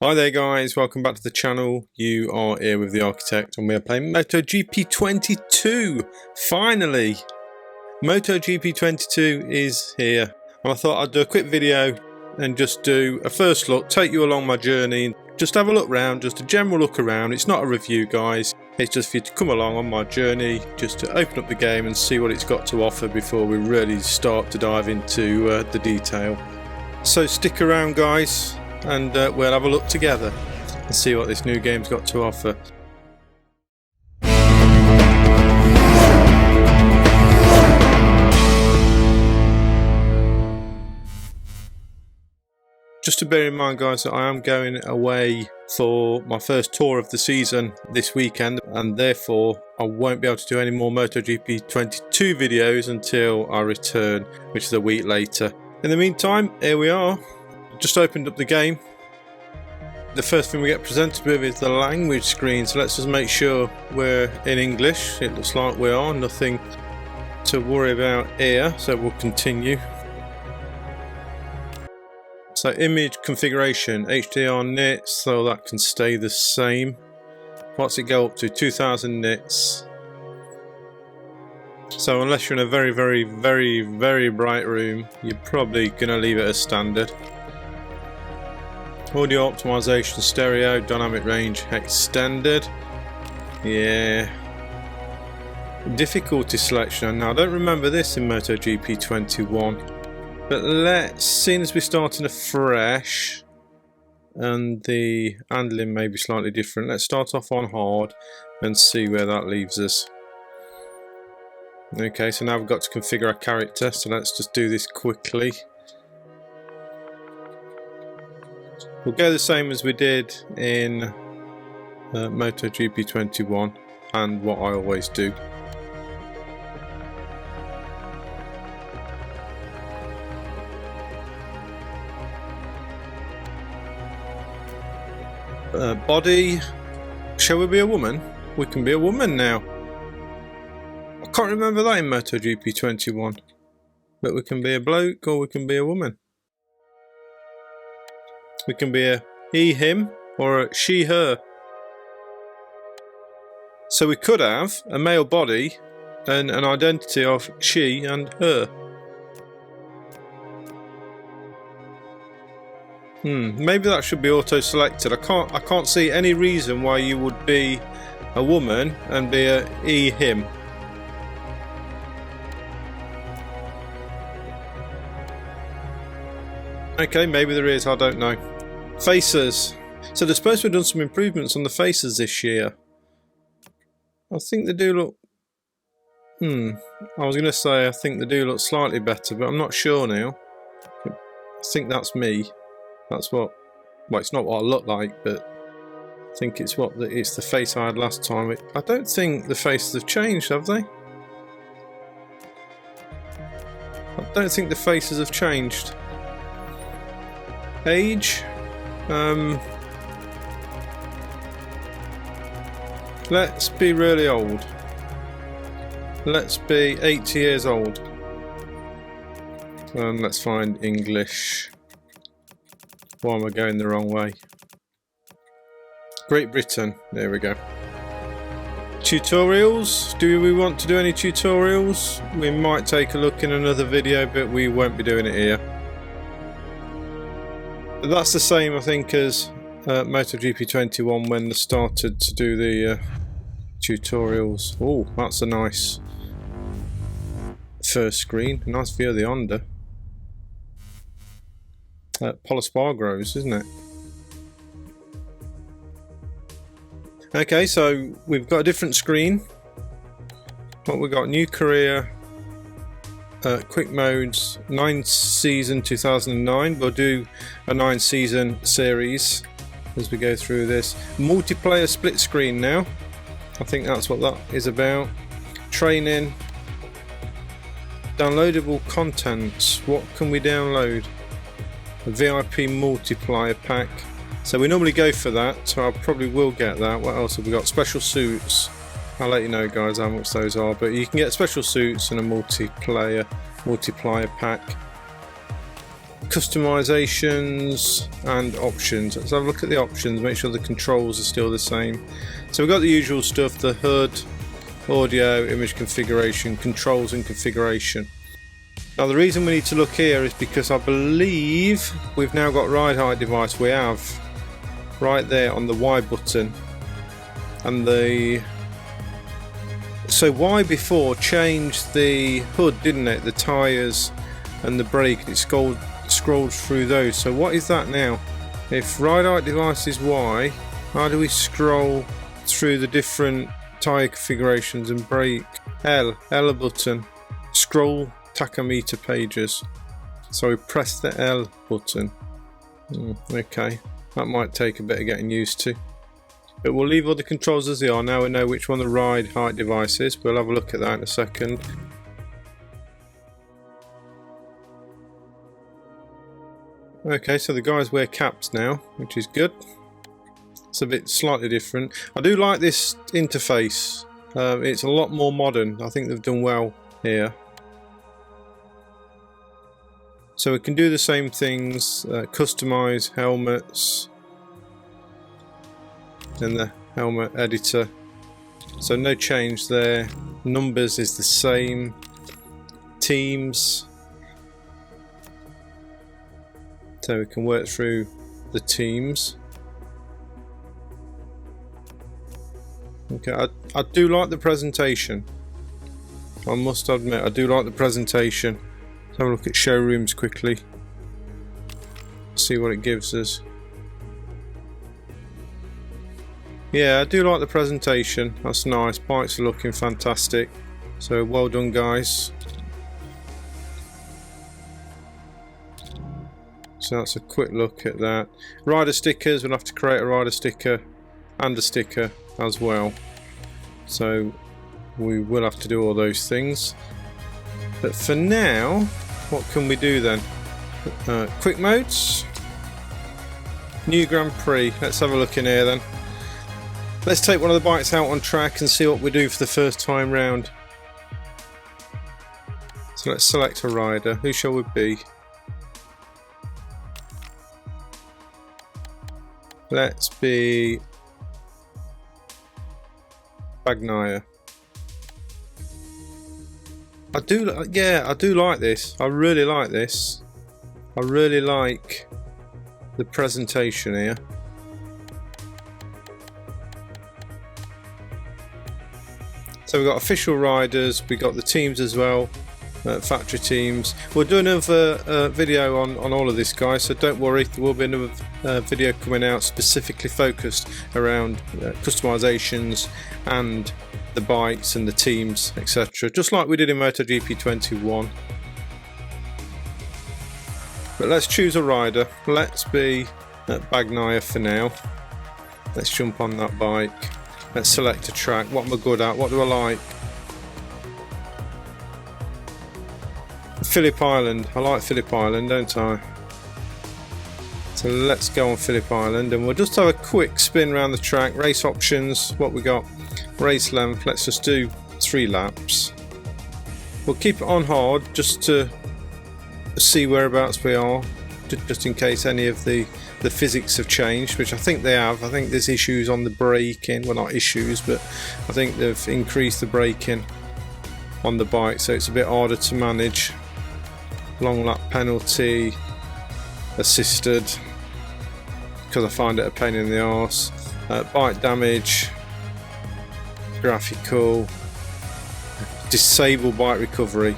Hi there guys, welcome back to the channel. You are here with the Architect and we are playing MotoGP 22. Finally! MotoGP 22 is here. And I thought I'd do a quick video and just do a first look, take you along my journey, just have a look around, just a general look around. It's not a review guys, it's just for you to come along on my journey, just to open up the game and see what it's got to offer before we really start to dive into the detail. So stick around guys, and we'll have a look together and see what this new game's got to offer. Just to bear in mind guys that I am going away for my first tour of the season this weekend, and therefore I won't be able to do any more MotoGP 22 videos until I return, which is a week later. In the meantime, here we are. Just opened up the game. The first thing we get presented with is the language screen, so let's just make sure we're in English. It looks like we are, nothing to worry about here, so we'll continue. So image configuration, HDR nits, so that can stay the same. What's it go up to? 2000 nits. So unless you're in a very bright room, you're probably going to leave it as standard. Audio optimization, stereo, dynamic range extended. Yeah. Difficulty selection. Now I don't remember this in MotoGP 21. But let's, seeing as we're starting afresh and the handling may be slightly different, let's start off on hard and see where that leaves us. Okay, so now we've got to configure our character, so let's just do this quickly. We'll go the same as we did in MotoGP 21 and what I always do. Body, shall we be a woman? We can be a woman now. I can't remember that in MotoGP 21, but we can be a bloke or we can be a woman. We can be a he, him, or a she, her. So we could have a male body and an identity of she and her. Maybe that should be auto-selected. I can't see any reason why you would be a woman and be a he, him. Okay, maybe there is, I don't know. Faces. So they're supposed to have done some improvements on the faces this year. I think they do look... I was going to say I think they do look slightly better, but I'm not sure now. I think that's me. That's what... Well, it's not what I look like, but I think it's it's the face I had last time. I don't think the faces have changed, have they? I don't think the faces have changed. Age? Let's be really old. Let's be 80 years old. Let's find English. Why am I going the wrong way? Great Britain. There we go. Tutorials. Do we want to do any tutorials? We might take a look in another video, but we won't be doing it here. But that's the same, I think, as MotoGP 21 when they started to do the tutorials. Oh, that's a nice first screen. Nice view of the Honda. Polispargros, isn't it? Okay, so we've got a different screen. What we've got: new career, quick modes, 9 season 2009. We'll do a 9 season series as we go through this. Multiplayer split screen now. I think that's what that is about. Training. Downloadable contents. What can we download? A VIP multiplier pack. So we normally go for that, so I probably will get that. What else have we got? Special suits. I'll let you know guys how much those are, but you can get special suits and a multiplier pack. customizations and options. Let's have a look at the options, make sure the controls are still the same. So we've got the usual stuff, the HUD, audio, image configuration, controls and configuration. Now the reason we need to look here is because I believe we've now got ride height device. We have right there on the Y button, and so Y before changed the HUD, didn't it? The tyres and the brake, it scrolled through those. So what is that now? If ride height device is Y, how do we scroll through the different tyre configurations and brake? L button, scroll tachometer pages. So we press the L button. Okay, that might take a bit of getting used to, but we'll leave all the controls as they are. Now we know which one the ride height device is. We'll have a look at that in a second. Okay, so the guys wear caps now, which is good. It's a bit slightly different. I do like this interface. It's a lot more modern. I think they've done well here. So we can do the same things, customize helmets, and the helmet editor. So no change there. Numbers is the same. Teams. So we can work through the teams. Okay, I do like the presentation. I must admit, I do like the presentation. Let's have a look at showrooms quickly. See what it gives us. Yeah, I do like the presentation. That's nice. Bikes are looking fantastic. So well done, guys. So that's a quick look at that. Rider stickers, we'll have to create a rider sticker and a sticker as well. So we will have to do all those things. But for now, what can we do then? Quick modes. New Grand Prix. Let's have a look in here then. Let's take one of the bikes out on track and see what we do for the first time round. So let's select a rider. Who shall we be? Let's be Bagnaia. I do like this. I really like this. I really like the presentation here. So we've got official riders, we've got the teams as well, factory teams. We'll do another video on all of this, guys, so don't worry, there will be another video coming out specifically focused around customizations and the bikes and the teams, etc., just like we did in MotoGP 21. But let's choose a rider. Let's be Bagnaia for now. Let's jump on that bike. Let's select a track. What am I good at? What do I like? Phillip Island. I like Phillip Island, don't I? So let's go on Phillip Island and we'll just have a quick spin around the track. Race options, what we got? Race length, let's just do 3 laps. We'll keep it on hard just to see whereabouts we are, just in case any of the physics have changed, which I think they have. I think there's issues on the braking, well, not issues, but I think they've increased the braking on the bike, so it's a bit harder to manage. Long lap penalty, assisted, because I find it a pain in the arse. Bike damage, graphical, disable bike recovery.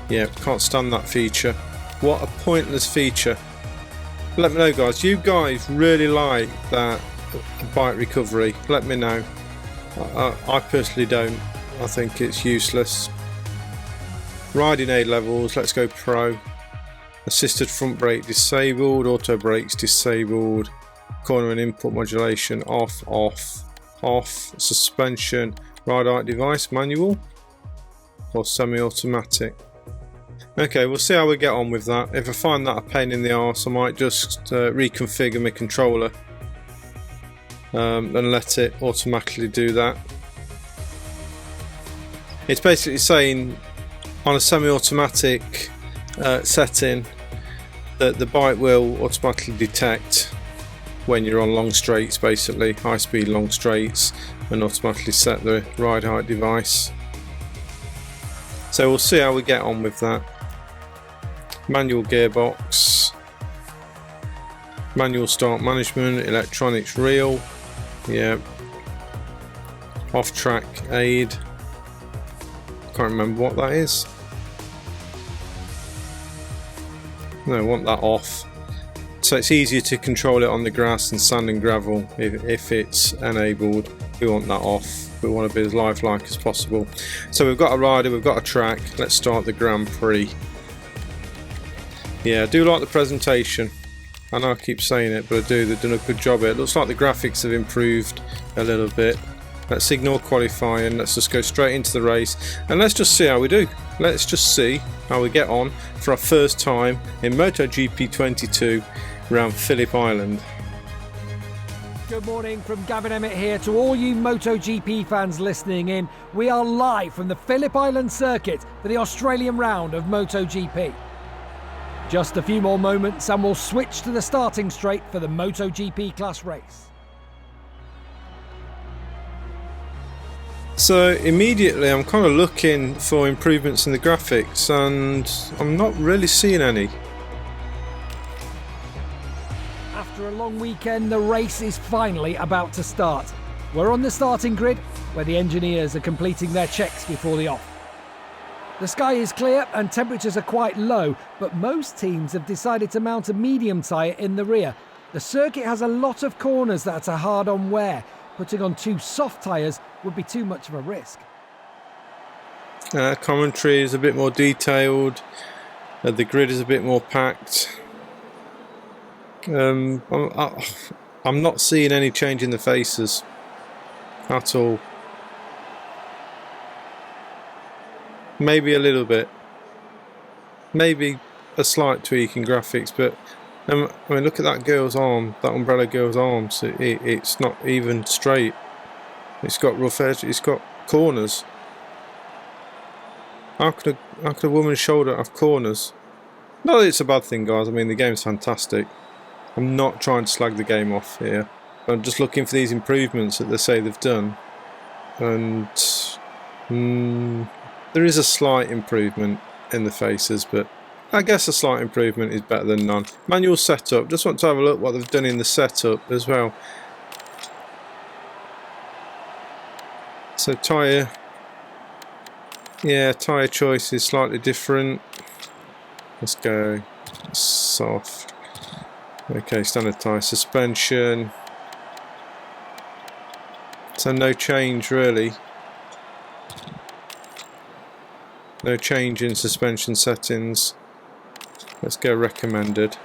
Yeah, can't stand that feature. What a pointless feature. Let me know, guys. You guys really like that bike recovery. Let me know. I personally don't. I think it's useless. Riding A levels. Let's go pro. Assisted front brake disabled. Auto brakes disabled. Corner and input modulation off, off, off. Suspension. Ride height device manual or semi-automatic. Okay, we'll see how we get on with that. If I find that a pain in the arse, I might just reconfigure my controller and let it automatically do that. It's basically saying on a semi-automatic setting, that the bike will automatically detect when you're on long straights, basically high speed long straights, and automatically set the ride height device. So we'll see how we get on with that. Manual gearbox, manual start management, electronics reel, yeah, off track aid, can't remember what that is. No, I want that off. So it's easier to control it on the grass and sand and gravel if it's enabled. We want that off. We want to be as lifelike as possible. So we've got a rider, we've got a track. Let's start the Grand Prix. Yeah, I do like the presentation. I know I keep saying it, but I do. They've done a good job here. It looks like the graphics have improved a little bit. Let's ignore qualifying. Let's just go straight into the race. And let's just see how we do. Let's just see how we get on for our first time in MotoGP 22 around Phillip Island. Good morning from Gavin Emmett here to all you MotoGP fans listening in. We are live from the Phillip Island circuit for the Australian round of MotoGP. Just a few more moments and we'll switch to the starting straight for the MotoGP class race. So immediately I'm kind of looking for improvements in the graphics and I'm not really seeing any. After a long weekend, the race is finally about to start. We're on the starting grid, where the engineers are completing their checks before the off. The sky is clear and temperatures are quite low, but most teams have decided to mount a medium tyre in the rear. The circuit has a lot of corners that are hard on wear. Putting on 2 soft tyres would be too much of a risk. Commentary is a bit more detailed. The grid is a bit more packed. I'm not seeing any change in the faces at all. Maybe a little bit, maybe a slight tweak in graphics, but I mean, look at that girl's arm, that umbrella girl's arm. So it's not even straight. It's got rough edge. It's got corners. How could a woman's shoulder have corners? Not that it's a bad thing, guys. I mean, the game's fantastic. I'm not trying to slag the game off here. I'm just looking for these improvements that they say they've done. And there is a slight improvement in the faces, but I guess a slight improvement is better than none. Manual setup. Just want to have a look what they've done in the setup as well. So tyre. Yeah, tyre choice is slightly different. Let's go soft. Okay, standard tyre. Suspension. So no change really. No change in suspension settings. Let's go recommended.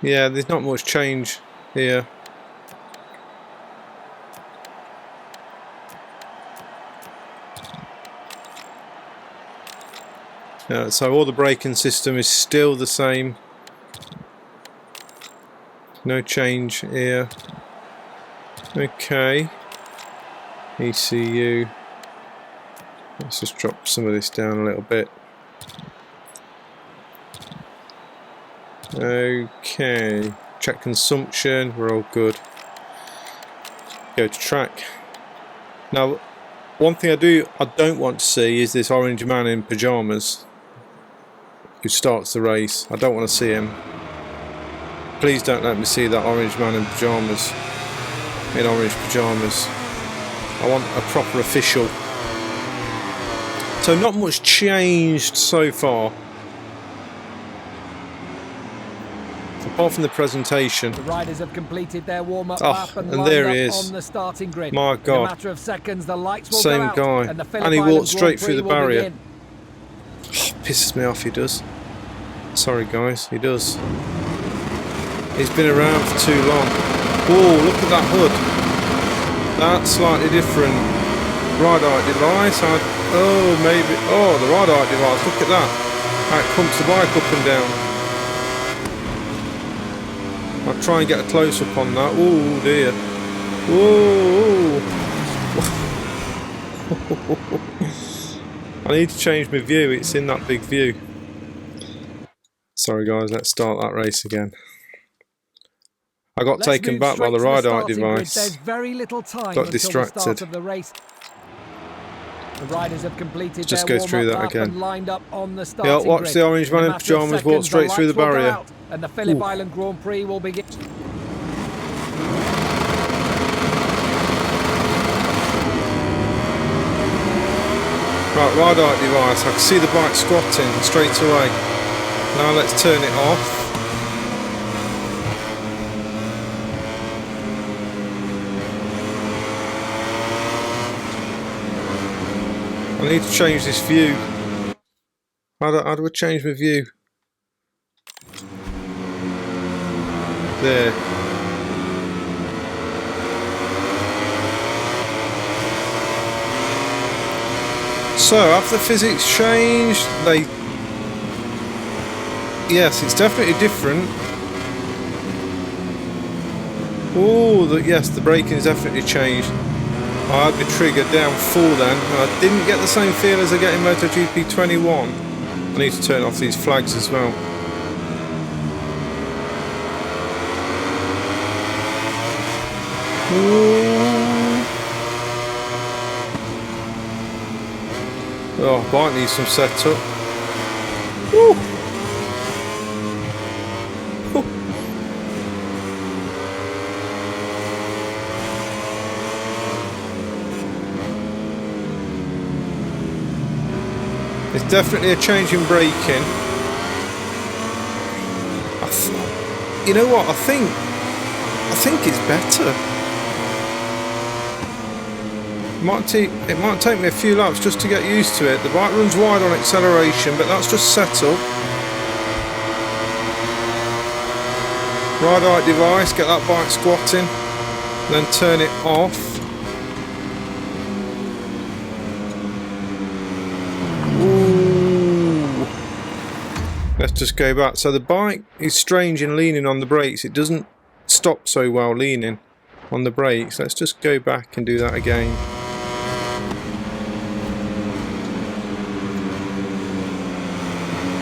Yeah, there's not much change here. So all the braking system is still the same. No change here. Okay. ECU. Let's just drop some of this down a little bit. Okay. Check consumption. We're all good. Go to track. Now, one thing I don't want to see is this orange man in pyjamas who starts the race. I don't want to see him. Please don't let me see that orange man in pyjamas. In orange pyjamas. I want a proper official. So not much changed so far. Apart from the presentation. The riders have completed their warm-up lap and there lined he up is. on the starting grid. My God. In a matter of seconds, the lights will Same go out, guy. and the Phillip And he Island walked straight Grand through the Prix will barrier. begin. Pisses me off, he does. Sorry guys, he does. He's been around for too long. Whoa, look at that hood. That's slightly different. Ride height device. Oh, maybe. Oh, the ride height device. Look at that. How it pumps the bike up and down. I'll try and get a close up on that. Oh dear. Whoa. I need to change my view, it's in that big view. Sorry guys, let's start that race again. I got taken back by the ride height device. There's very little time Got until distracted. the start of the race. The riders have completed Just their go through that warm-up lap again. and lined up on the starting Yeah, watch grid. the orange man in pyjamas walk straight through the barrier. And the Phillip Island Grand Prix will begin. Right, ride height device. I can see the bike squatting straight away. Now let's turn it off. I need to change this view. How do I change my view? There. So, have the physics changed? Yes, it's definitely different. Oh, yes, the braking's definitely changed. I had my trigger down full then, and I didn't get the same feel as I get in MotoGP 21. I need to turn off these flags as well. Oh, bike needs some setup. Woo. It's definitely a change in braking. You know what? I think it's better. It might take me a few laps just to get used to it. The bike runs wide on acceleration, but that's just setup. Ride height device, get that bike squatting, then turn it off. Ooh. Let's just go back. So the bike is strange in leaning on the brakes. It doesn't stop so well leaning on the brakes. Let's just go back and do that again.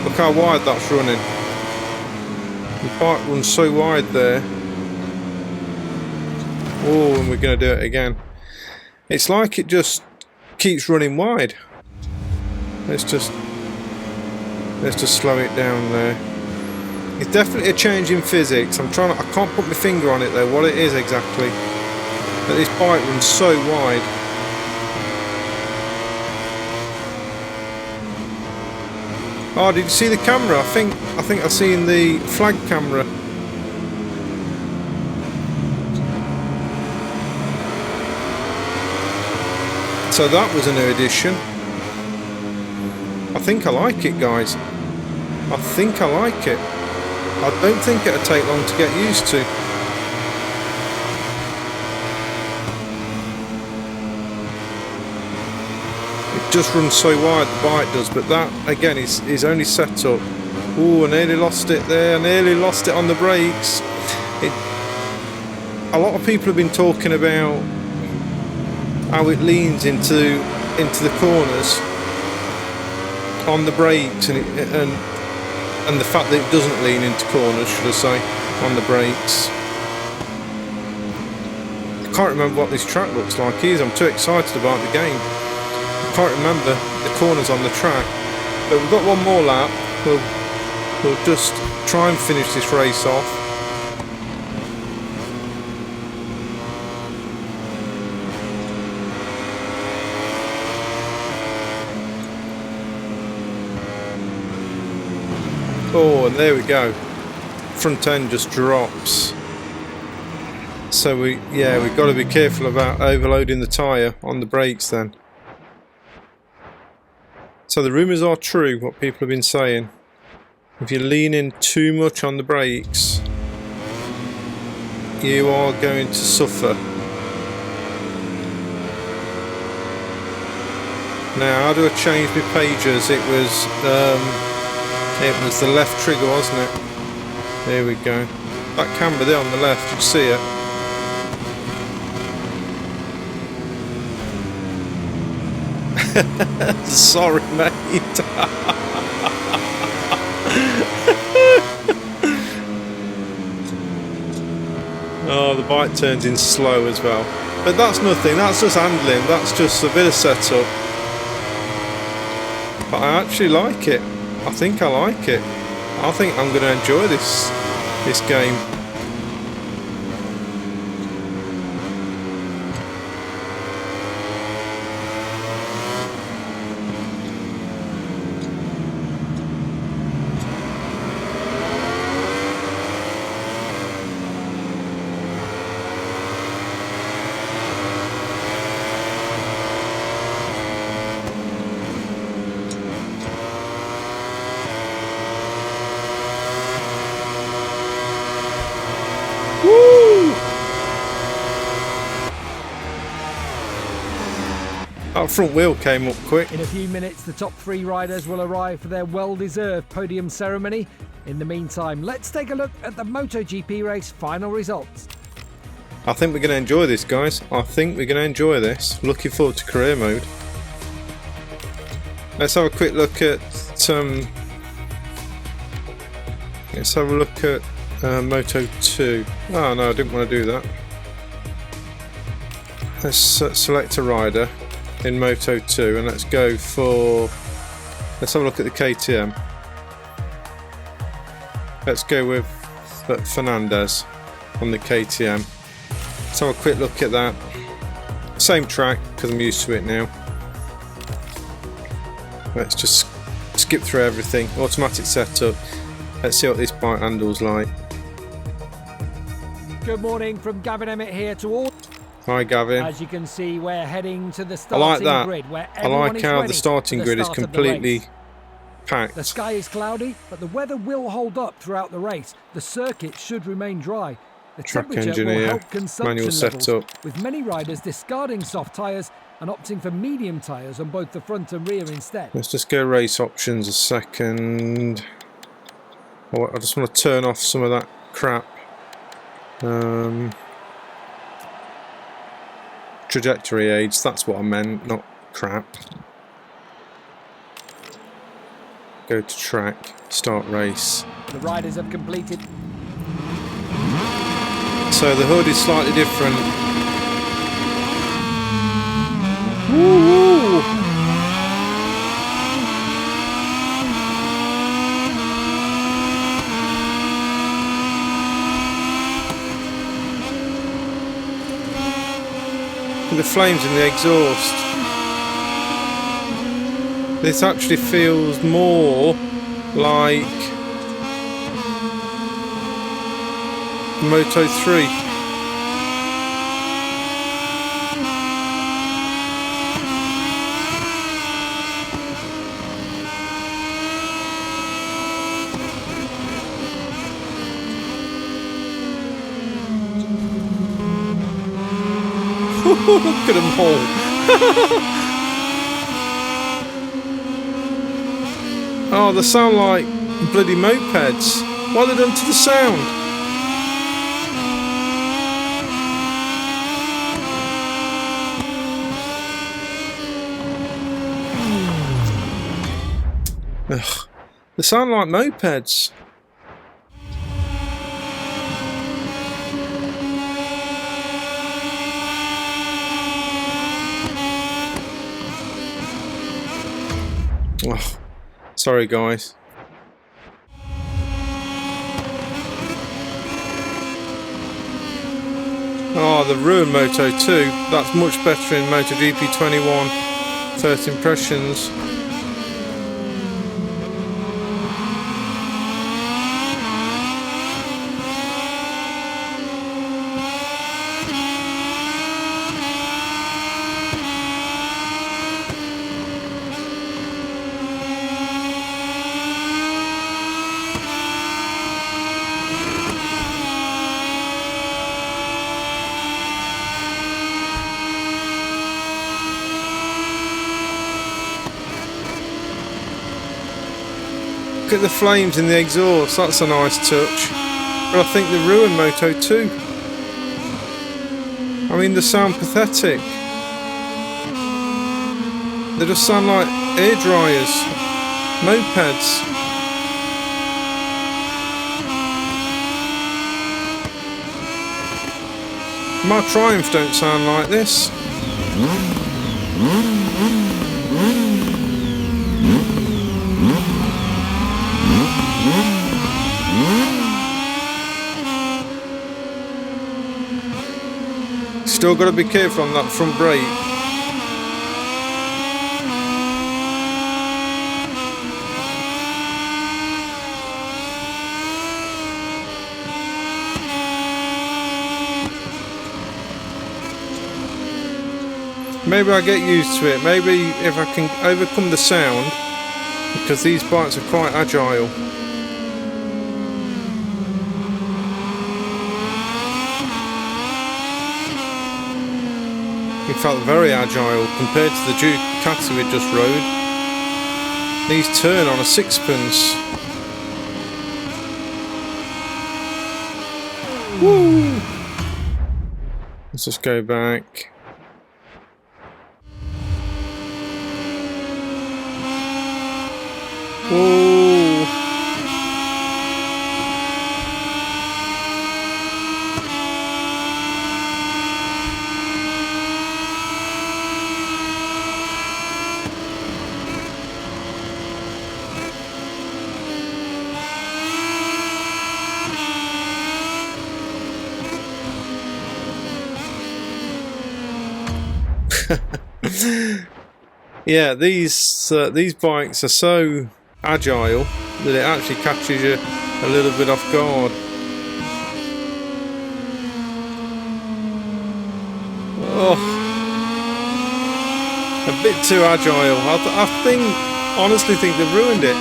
Look how wide that's running. The bike runs so wide there. Oh, and we're going to do it again. It's like it just keeps running wide. Let's just slow it down there. It's definitely a change in physics. I can't put my finger on it though, what it is exactly. But this bike runs so wide. Oh, did you see the camera? I think I've seen the flag camera. So that was a new addition. I think I like it, guys. I think I like it. I don't think it'll take long to get used to. It just runs so wide, the bike does, but that again is only set up. Ooh, I nearly lost it there. I nearly lost it on the brakes. A lot of people have been talking about how it leans into the corners on the brakes, and the fact that it doesn't lean into corners, should I say, on the brakes. I can't remember what this track looks like either. I'm too excited about the game. I can't remember the corners on the track. But we've got one more lap. We'll just try and finish this race off. Oh, and there we go. Front end just drops. So we've got to be careful about overloading the tyre on the brakes then. So the rumours are true, what people have been saying. If you lean in too much on the brakes, you are going to suffer. Now, how do I change my pages? It was the left trigger, wasn't it? There we go. That camera there on the left, you see it? Sorry, mate. Oh, the bike turns in slow as well. But that's nothing, that's just handling, that's just a bit of setup. But I actually like it. I think I like it. I think I'm going to enjoy this game. That front wheel came up quick. In a few minutes, the top 3 riders will arrive for their well-deserved podium ceremony. In the meantime, let's take a look at the MotoGP race final results. I think we're going to enjoy this, guys. I think we're going to enjoy this. Looking forward to career mode. Let's have a quick look at Moto 2. Oh no, I didn't want to do that. Let's select a rider in Moto 2 and let's go for, let's have a look at the KTM. Let's go with Fernandez on the KTM. Let's have a quick look at that. Same track because I'm used to it now. Let's just skip through everything. Automatic setup. Let's see what this bike handles like. Good morning from Gavin Emmett here to all. Hi Gavin. As you can see, we're heading to the starting grid where I like how the starting grid is completely packed. The sky is cloudy, but the weather will hold up throughout the race. The circuit should remain dry. The Track temperature engineer, will help consumption manual levels, setup. with many riders discarding soft tyres and opting for medium tyres on both the front and rear instead. Let's just go race options a second. Oh, I just want to turn off some of that crap. Trajectory aids, that's what I meant, not crap. Go to track, start race. The riders have completed. So the hood is slightly different. Woo! The flames in the exhaust. This actually feels more like Moto 3. Look at them all. Oh, they sound like bloody mopeds. What have they done to the sound? Ugh. They sound like mopeds. Oh, sorry guys. Oh, the ruined Moto 2. That's much better in MotoGP 21. First impressions. Look at the flames in the exhaust, that's a nice touch. But I think they ruined Moto 2. I mean, they sound pathetic. They just sound like air dryers, mopeds. My Triumph don't sound like this. Still got to be careful on that front brake. Maybe I get used to it. Maybe if I can overcome the sound, because these bikes are quite agile. In fact, very agile compared to the Ducati we just rode. These turn on a sixpence. Woo! Let's just go back. Whoa! Yeah, these bikes are so agile that it actually catches you a little bit off guard. Oh, a bit too agile. I honestly think they've ruined it.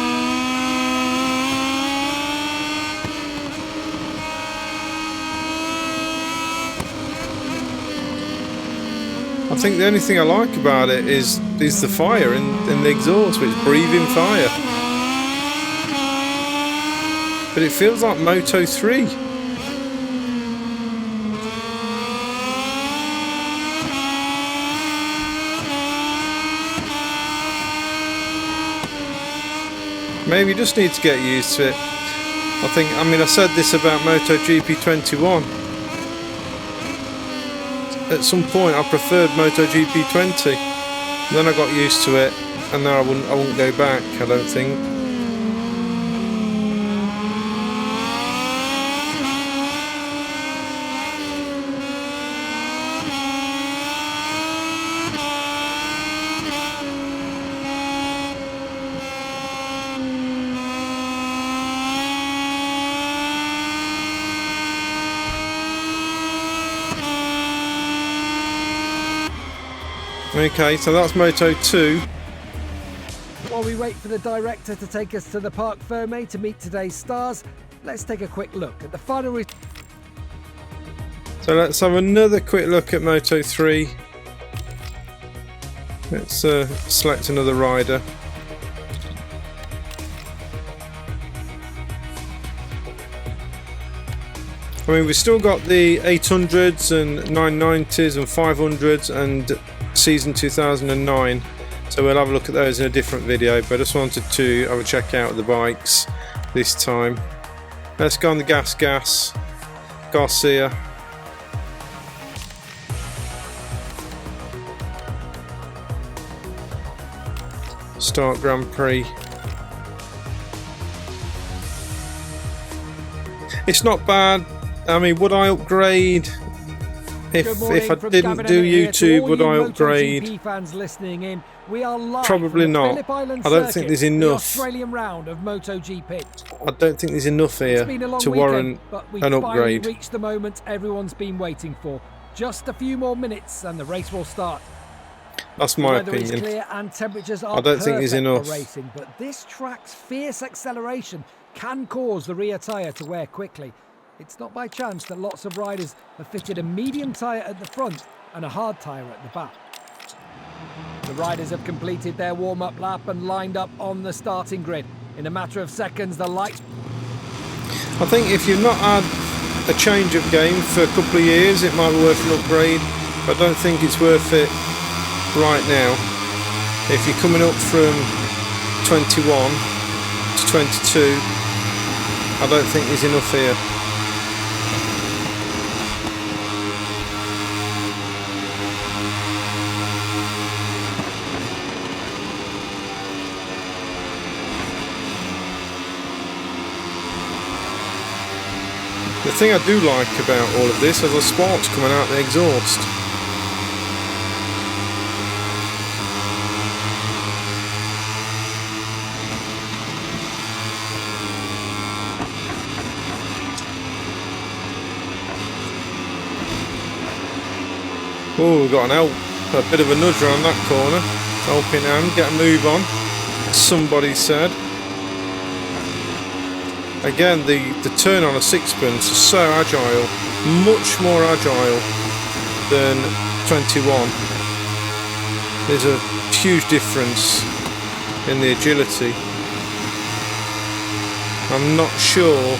I think the only thing I like about it is the fire in the exhaust, which is breathing fire. But it feels like Moto 3. Maybe you just need to get used to it. I mean, I said this about MotoGP 21. At some point I preferred MotoGP 20. Then I got used to it, and now I wouldn't go back, I don't think. Okay, so that's Moto 2. While we wait for the director to take us to the Parc Fermé to meet today's stars, let's take a quick look at the final So let's have another quick look at Moto 3. Let's select another rider. I mean, we've still got the 800s and 990s and 500s and season 2009, so we'll have a look at those in a different video, but I just wanted to have a check out of the bikes this time. Let's go on the gas Garcia. Start Grand Prix. It's not bad. I mean, would I upgrade? If I didn't do YouTube, would I upgrade? Fans listening in, we are live Probably not. I don't think there's enough. Australian round of MotoGP. I don't think there's enough here to warrant an upgrade. Reached the moment everyone's been waiting for. Just a few more minutes and the race will start. That's my opinion. Is clear and temperatures are I don't think there's enough. For racing, but this track's fierce acceleration can cause the rear tyre to wear quickly. It's not by chance that lots of riders have fitted a medium tyre at the front and a hard tyre at the back. The riders have completed their warm-up lap and lined up on the starting grid. In a matter of seconds, the lights... I think if you've not had a change of game for a couple of years, it might be worth an upgrade, but I don't think it's worth it right now. If you're coming up from 21 to 22, I don't think there's enough here. The thing I do like about all of this is the sparks coming out the exhaust. Oh, we've got a bit of a nudge around that corner. Helping hand, get a move on. Somebody said. Again, the turn on a sixpence is so agile, much more agile than 21. There's a huge difference in the agility. I'm not sure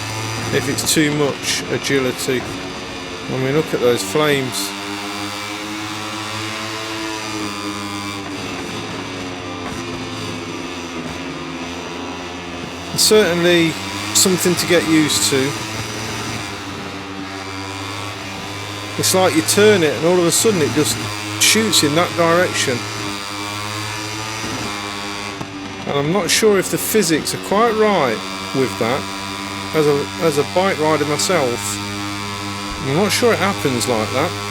if it's too much agility. I mean, look at those flames. It's certainly something to get used to. It's like you turn it and all of a sudden it just shoots in that direction. And I'm not sure if the physics are quite right with that. As a bike rider myself, I'm not sure it happens like that.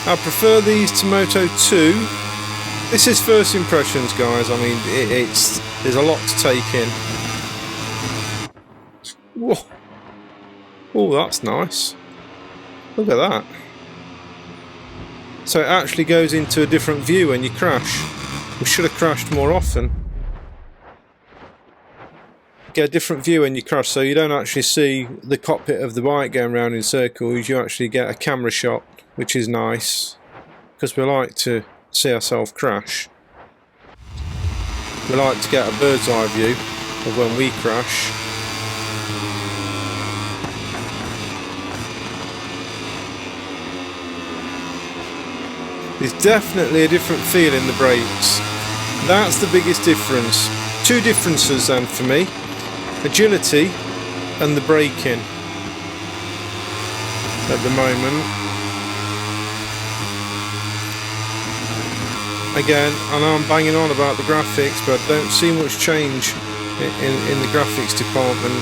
I prefer these to Moto 2. This is first impressions, guys. I mean, there's a lot to take in. Whoa. Oh, that's nice. Look at that. So it actually goes into a different view when you crash. We should have crashed more often. Get a different view when you crash, so you don't actually see the cockpit of the bike going round in circles. You actually get a camera shot, which is nice, because we like to see ourselves crash. We like to get a bird's eye view of when we crash. There's definitely a different feel in the brakes. That's the biggest difference. Two differences then for me: agility and the braking at the moment. Again, I know I'm banging on about the graphics, but I don't see much change in the graphics department,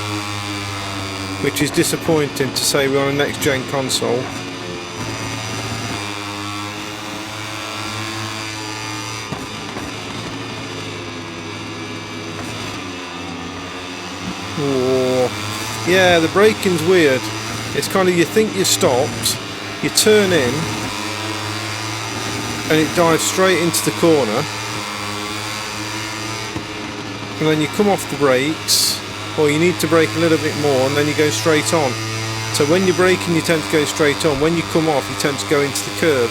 which is disappointing to say we're on a next gen console. Oh, yeah, the braking's weird. It's kind of, you think you're stopped, you turn in, and it dives straight into the corner, and then you come off the brakes, or you need to brake a little bit more, and then you go straight on. So when you're braking you tend to go straight on, when you come off you tend to go into the curb.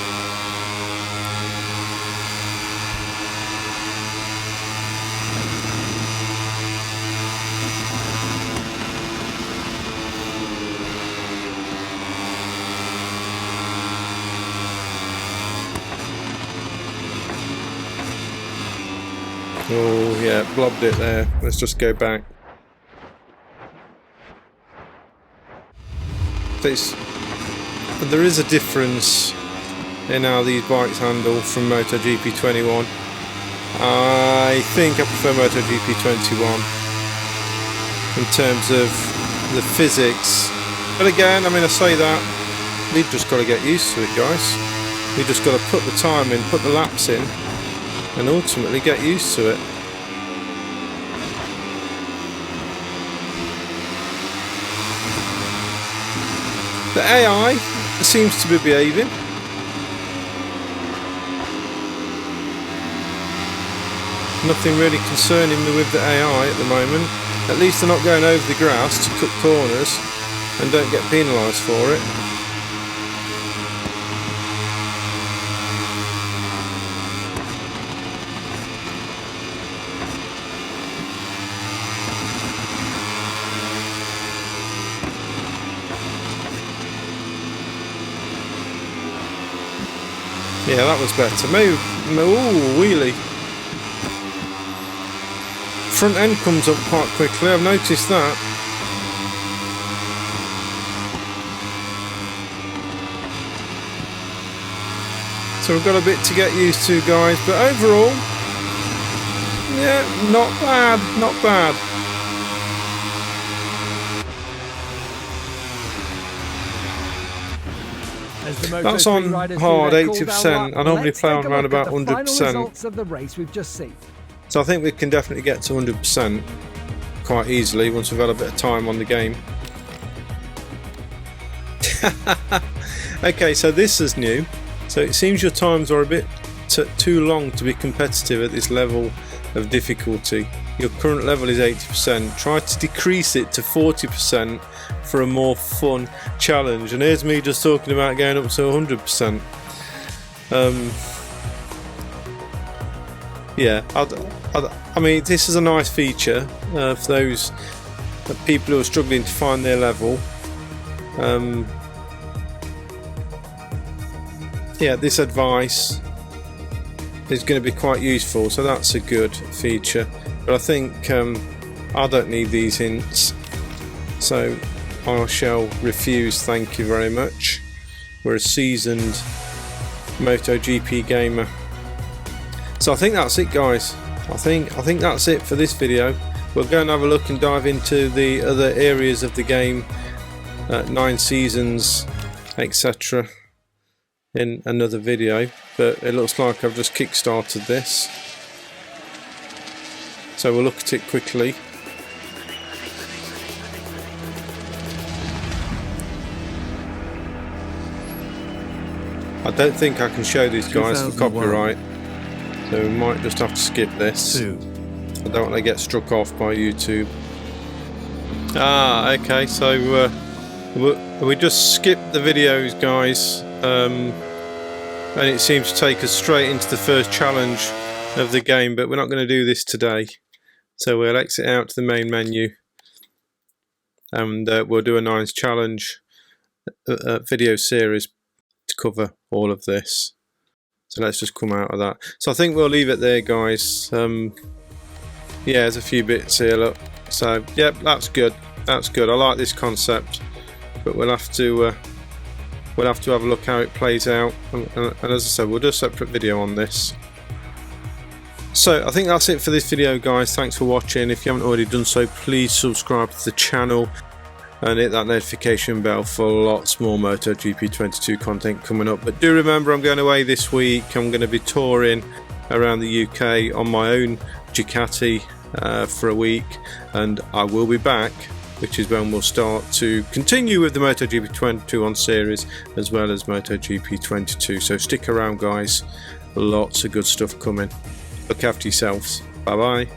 Oh yeah, blobbed it there. Let's just go back. There is a difference in how these bikes handle from MotoGP 21. I think I prefer MotoGP 21 in terms of the physics. But again, I mean, I say that, we've just got to get used to it, guys. We've just got to put the time in, put the laps in, and ultimately get used to it. The AI seems to be behaving. Nothing really concerning me with the AI at the moment. At least they're not going over the grass to cut corners and don't get penalised for it. Yeah, that was better. Maybe, ooh, wheelie. Front end comes up quite quickly, I've noticed that. So we've got a bit to get used to, guys, but overall, yeah, not bad, not bad. That's on hard, 80%. I normally play on around about 100%. Of the race we've just seen. So I think we can definitely get to 100% quite easily once we've had a bit of time on the game. Okay, so this is new. So it seems your times are a bit too long to be competitive at this level of difficulty. Your current level is 80%. Try to decrease it to 40% for a more fun challenge. And here's me just talking about going up to 100%. Yeah, I mean, this is a nice feature for those people who are struggling to find their level. Yeah, this advice is going to be quite useful, so that's a good feature. But I think I don't need these hints, so I shall refuse, thank you very much. We're a seasoned MotoGP gamer. So I think that's it, guys. I think that's it for this video. We'll go and have a look and dive into the other areas of the game, 9 seasons, etc. in another video, but it looks like I've just kick-started this. So we'll look at it quickly. I don't think I can show these guys for copyright, so we might just have to skip this. I don't want to get struck off by YouTube. Ah, okay, so we just skipped the videos, guys, and it seems to take us straight into the first challenge of the game, but we're not going to do this today. So we'll exit out to the main menu and we'll do a nice challenge video series to cover all of this. So let's just come out of that. So I think we'll leave it there, guys. Yeah, there's a few bits here, look. So yep, that's good. That's good. I like this concept, but we'll have to have a look how it plays out. And as I said, we'll do a separate video on this. So I think that's it for this video, guys. Thanks for watching. If you haven't already done so, please subscribe to the channel and hit that notification bell for lots more MotoGP 22 content coming up. But do remember, I'm going away this week. I'm going to be touring around the UK on my own Ducati for a week, and I will be back, which is when we'll start to continue with the MotoGP 22 on series as well as MotoGP 22. So stick around, guys. Lots of good stuff coming. Look after yourselves. Bye bye.